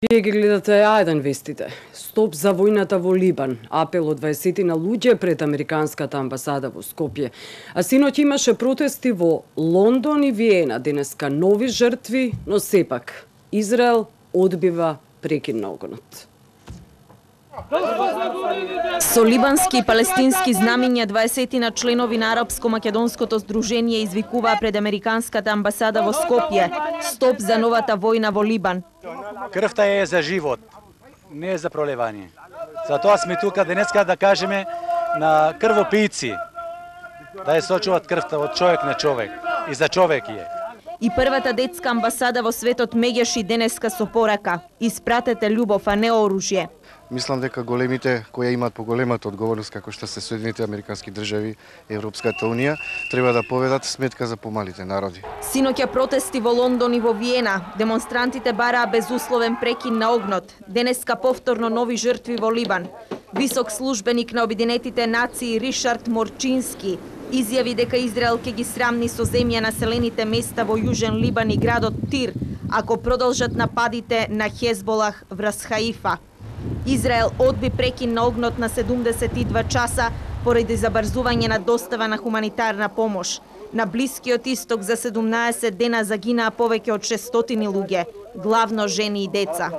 Вие ги гледате А1 вестите. Стоп за војната во Либан. Апел од 20 на луѓе пред Американската амбасада во Скопје. А синоќ имаше протести во Лондон и Виена. Денеска нови жртви, но сепак Израел одбива прекин на огнот. Со либански и палестински знамиња 20 на членови на Арапско-македонското здружение извикуваа пред Американската амбасада во Скопје. Стоп за новата војна во Либан. Крвта е за живот, не е за пролевање. Затоа сме тука денеска да кажеме на крвопијци да ја сочуваат крвта од човек на човек и за човек е. И првата детска амбасада во светот меѓаши денеска со порака: испратете љубов, а не оружје. Мислам дека големите кои имаат поголемата одговорност како што се Соединетите американски држави, Европската унија, треба да поведат сметка за помалите народи. Синоќа протести во Лондон и во Виена. Демонстрантите бараа безусловен прекин на огнот. Денеска повторно нови жртви во Либан. Висок службеник на Обединетите нации Ришард Морчински изјави дека Израел ќе ги срамни со земја населените места во Јужен Либан и градот Тир ако продолжат нападите на Хезболах врз Хаифа. Израел одби прекин на огнот на 72 часа поради забрзување на достава на хуманитарна помош. На Блискиот Исток за 17 дена загинаа повеќе од 600 луѓе, главно жени и деца.